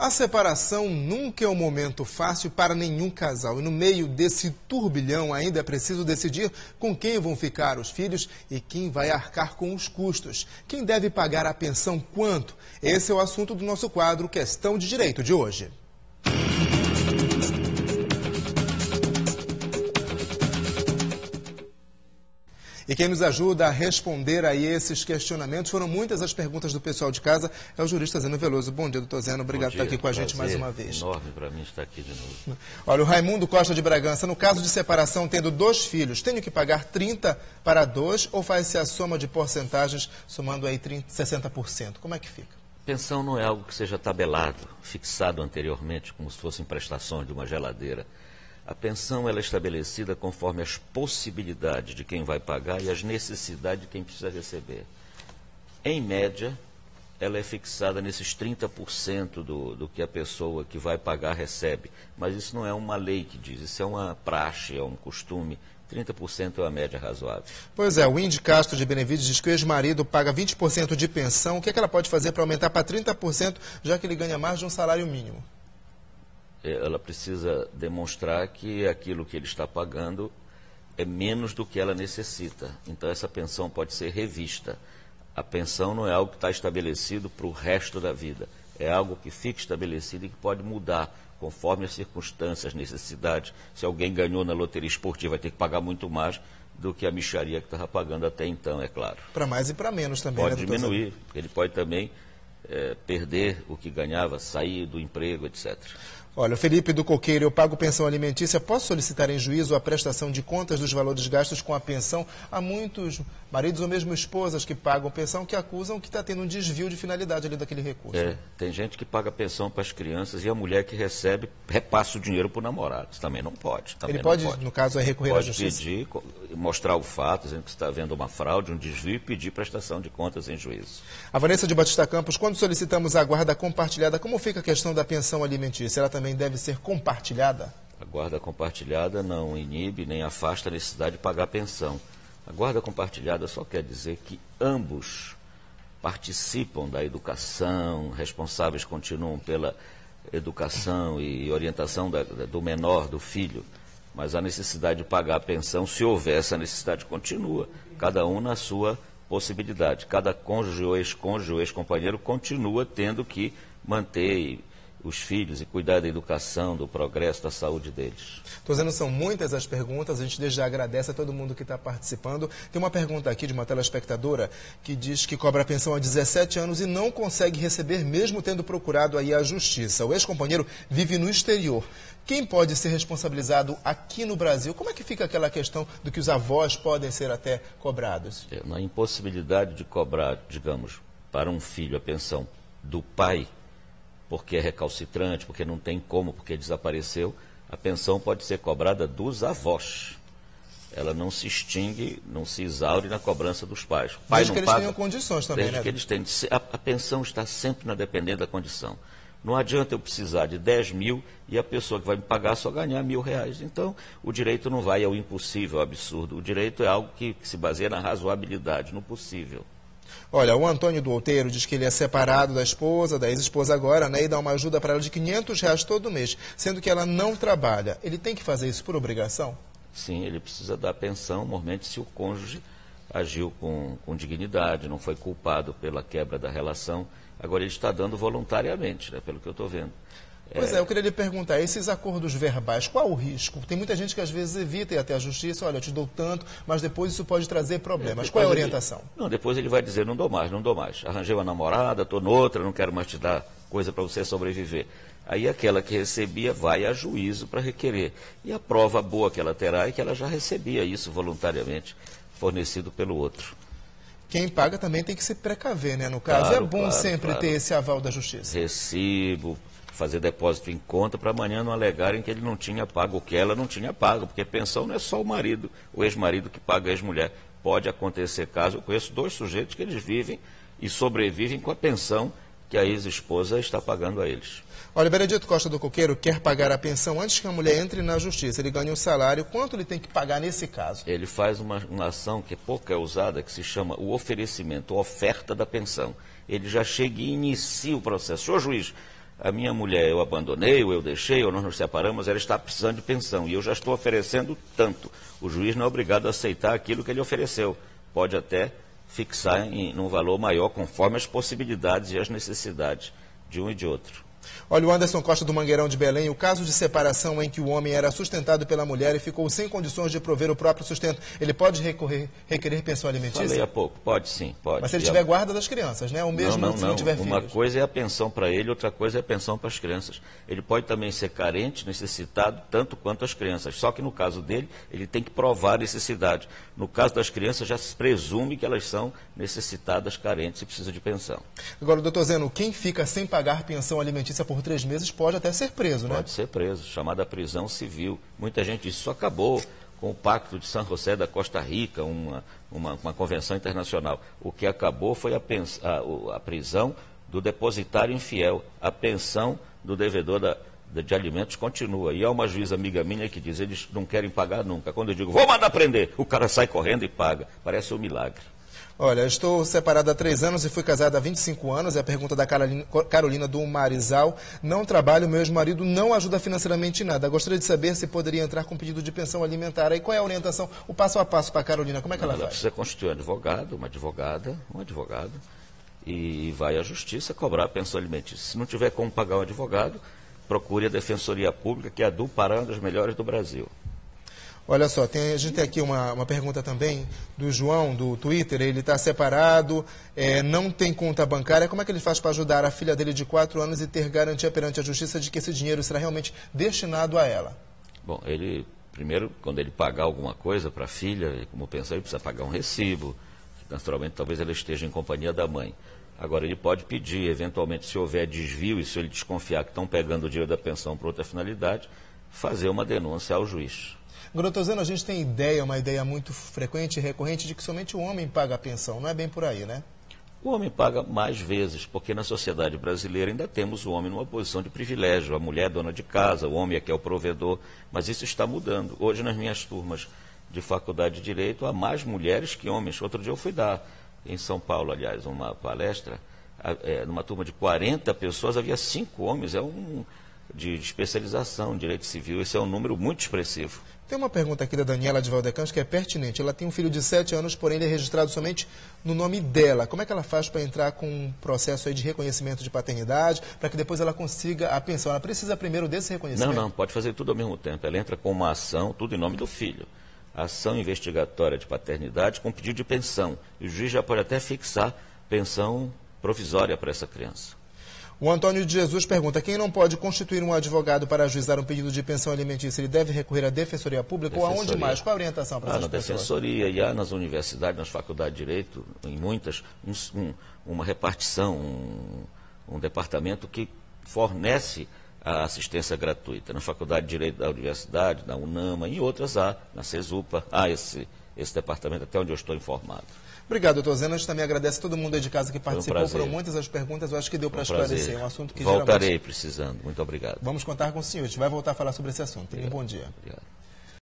A separação nunca é um momento fácil para nenhum casal. E no meio desse turbilhão ainda é preciso decidir com quem vão ficar os filhos e quem vai arcar com os custos. Quem deve pagar a pensão quanto? Esse é o assunto do nosso quadro Questão de Direito de hoje. E quem nos ajuda a responder a esses questionamentos, foram muitas as perguntas do pessoal de casa, é o jurista Zeno Veloso. Bom dia, doutor Zeno. Obrigado por estar aqui com a gente mais uma vez. Enorme para mim estar aqui de novo. Olha, o Raimundo Costa de Bragança, no caso de separação, tendo 2 filhos, tenho que pagar 30 para 2 ou faz-se a soma de porcentagens, somando aí 60%? Como é que fica? Pensão não é algo que seja tabelado, fixado anteriormente, como se fossem prestações de uma geladeira. A pensão ela é estabelecida conforme as possibilidades de quem vai pagar e as necessidades de quem precisa receber. Em média, ela é fixada nesses 30% do que a pessoa que vai pagar recebe. Mas isso não é uma lei que diz, isso é uma praxe, é um costume. 30% é a média razoável. Pois é, o Indy Castro de Benevides diz que o ex-marido paga 20% de pensão. O que é que ela pode fazer para aumentar para 30%, já que ele ganha mais de um salário mínimo? Ela precisa demonstrar que aquilo que ele está pagando é menos do que ela necessita. Então, essa pensão pode ser revista. A pensão não é algo que está estabelecido para o resto da vida. É algo que fica estabelecido e que pode mudar conforme as circunstâncias, as necessidades. Se alguém ganhou na loteria esportiva, vai ter que pagar muito mais do que a mixaria que estava pagando até então, é claro. Para mais e para menos também, pode, né, diminuir, porque ele pode também perder o que ganhava, sair do emprego, etc. Olha, o Felipe do Coqueiro, eu pago pensão alimentícia, posso solicitar em juízo a prestação de contas dos valores gastos com a pensão? Há muitos maridos ou mesmo esposas que pagam pensão que acusam que está tendo um desvio de finalidade ali daquele recurso. Tem gente que paga pensão para as crianças e a mulher que recebe repassa o dinheiro para o namorado. Isso também não pode. Ele pode, no caso, recorrer à justiça? Pode pedir, mostrar o fato, dizendo que está havendo uma fraude, um desvio e pedir prestação de contas em juízo. A Vanessa de Batista Campos, quando solicitamos a guarda compartilhada, como fica a questão da pensão alimentícia? Ela também deve ser compartilhada? A guarda compartilhada não inibe nem afasta a necessidade de pagar pensão. A guarda compartilhada só quer dizer que ambos participam da educação, responsáveis continuam pela educação e orientação do menor, do filho, mas a necessidade de pagar a pensão, se houver essa necessidade, continua, cada um na sua possibilidade. Cada cônjuge ou ex-cônjuge ou ex-companheiro continua tendo que manter os filhos e cuidar da educação, do progresso, da saúde deles. Estou dizendo, são muitas as perguntas, a gente desde já agradece a todo mundo que está participando. Tem uma pergunta aqui de uma telespectadora que diz que cobra a pensão há 17 anos e não consegue receber, mesmo tendo procurado aí a justiça. O ex-companheiro vive no exterior. Quem pode ser responsabilizado aqui no Brasil? Como é que fica aquela questão do que os avós podem ser até cobrados? Na impossibilidade de cobrar, digamos, para um filho a pensão do pai, porque é recalcitrante, porque não tem como, porque desapareceu, a pensão pode ser cobrada dos avós. Ela não se extingue, não se exaure na cobrança dos pais. O pai desde não que eles paga, tenham condições também, desde né? que eles tenham. A pensão está sempre na dependência da condição. Não adianta eu precisar de 10 mil e a pessoa que vai me pagar só ganhar R$1.000. Então, o direito não vai ao impossível, ao absurdo. O direito é algo que se baseia na razoabilidade, no possível. Olha, o Antônio do Outeiro diz que ele é separado da esposa, da ex-esposa agora, né, e dá uma ajuda para ela de R$500 todo mês, sendo que ela não trabalha. Ele tem que fazer isso por obrigação? Sim, ele precisa dar pensão, normalmente se o cônjuge agiu com dignidade, não foi culpado pela quebra da relação. Agora ele está dando voluntariamente, né, pelo que eu estou vendo. Pois eu queria lhe perguntar, esses acordos verbais, qual o risco? Tem muita gente que às vezes evita ir até a justiça, olha, eu te dou tanto, mas depois isso pode trazer problemas. Qual é a orientação? Depois ele vai dizer, não dou mais, não dou mais. Arranjei uma namorada, estou noutra, não quero mais te dar coisa para você sobreviver. Aí aquela que recebia vai a juízo para requerer. E a prova boa que ela terá é que ela já recebia isso voluntariamente, fornecido pelo outro. Quem paga também tem que se precaver, né? No caso, claro, é bom sempre ter esse aval da justiça. Recibo, fazer depósito em conta para amanhã não alegarem que ele não tinha pago o que ela não tinha pago, porque pensão não é só o marido, o ex-marido que paga a ex-mulher. Pode acontecer caso, eu conheço 2 sujeitos que eles vivem e sobrevivem com a pensão que a ex-esposa está pagando a eles. Olha, Benedito Costa do Coqueiro quer pagar a pensão antes que a mulher entre na justiça. Ele ganha um salário, quanto ele tem que pagar nesse caso? Ele faz uma ação que pouco é usada, que se chama o oferecimento, a oferta da pensão. Ele já chega e inicia o processo. Senhor juiz, a minha mulher eu abandonei, ou eu deixei, ou nós nos separamos, ela está precisando de pensão, e eu já estou oferecendo tanto. O juiz não é obrigado a aceitar aquilo que ele ofereceu. Pode até fixar num valor maior, conforme as possibilidades e as necessidades de um e de outro. Olha, o Anderson Costa do Mangueirão de Belém, o caso de separação em que o homem era sustentado pela mulher e ficou sem condições de prover o próprio sustento, ele pode requerer pensão alimentícia? Falei há pouco, pode sim, pode. Mas se ele tiver guarda das crianças, né? Ou mesmo se não tiver filhos? Uma coisa é a pensão para ele, outra coisa é a pensão para as crianças. Ele pode também ser carente, necessitado, tanto quanto as crianças. Só que no caso dele, ele tem que provar necessidade. No caso das crianças, já se presume que elas são necessitadas, carentes e precisam de pensão. Agora, doutor Zeno, quem fica sem pagar pensão alimentícia por 3 meses pode até ser preso, né? Pode ser preso, chamada prisão civil. Muita gente diz que isso acabou com o Pacto de San José da Costa Rica, uma convenção internacional. O que acabou foi a prisão do depositário infiel. A pensão do devedor de alimentos continua. E há uma juíza amiga minha que diz, eles não querem pagar nunca. Quando eu digo, vou mandar prender, o cara sai correndo e paga. Parece um milagre. Olha, estou separada há 3 anos e fui casada há 25 anos. É a pergunta da Carolina do Marizal. Não trabalho, meu ex-marido não ajuda financeiramente em nada. Gostaria de saber se poderia entrar com pedido de pensão alimentar. Aí qual é a orientação, o passo a passo para a Carolina? Como é que ela faz? Ela precisa constituir um advogado, um advogado, e vai à justiça cobrar a pensão alimentícia. Se não tiver como pagar um advogado, procure a Defensoria Pública, que é a do Pará, uma das melhores do Brasil. Olha só, a gente tem aqui uma pergunta também do João, do Twitter. Ele está separado, não tem conta bancária. Como é que ele faz para ajudar a filha dele de 4 anos e ter garantia perante a justiça de que esse dinheiro será realmente destinado a ela? Bom, primeiro, quando ele pagar alguma coisa para a filha, como pensou, ele precisa pagar um recibo. Naturalmente, talvez ela esteja em companhia da mãe. Agora, ele pode pedir, eventualmente, se houver desvio e se ele desconfiar que estão pegando o dinheiro da pensão para outra finalidade, fazer uma denúncia ao juiz. Doutor Zeno, a gente tem uma ideia muito frequente e recorrente de que somente o homem paga a pensão. Não é bem por aí, né? O homem paga mais vezes, porque na sociedade brasileira ainda temos o homem numa posição de privilégio. A mulher é dona de casa, o homem é que é o provedor, mas isso está mudando. Hoje, nas minhas turmas de faculdade de Direito, há mais mulheres que homens. Outro dia eu fui dar, em São Paulo, aliás, uma palestra, numa turma de 40 pessoas, havia 5 homens, de especialização em direito civil. Esse é um número muito expressivo. Tem uma pergunta aqui da Daniela de Valdecans que é pertinente. Ela tem um filho de 7 anos, porém ele é registrado somente no nome dela. Como é que ela faz para entrar com um processo aí de reconhecimento de paternidade, para que depois ela consiga a pensão? Ela precisa primeiro desse reconhecimento? Não, pode fazer tudo ao mesmo tempo. Ela entra com uma ação, tudo em nome do filho. Ação investigatória de paternidade com pedido de pensão. E o juiz já pode até fixar pensão provisória para essa criança. O Antônio de Jesus pergunta, quem não pode constituir um advogado para ajuizar um pedido de pensão alimentícia, ele deve recorrer à Defensoria Pública ou aonde mais? Qual a orientação para essas pessoas? Na Defensoria e há nas universidades, nas faculdades de Direito, em muitas, uma repartição, um departamento que fornece a assistência gratuita. Na Faculdade de Direito da Universidade, na UNAMA e outras há, na CESUPA, há esse departamento, até onde eu estou informado. Obrigado, doutor Zeno. A gente também agradece a todo mundo aí de casa que participou. Foram muitas as perguntas, eu acho que deu para esclarecer. É um assunto que Voltarei precisando. Muito obrigado. Vamos contar com o senhor. A gente vai voltar a falar sobre esse assunto. Tenha um bom dia. Obrigado.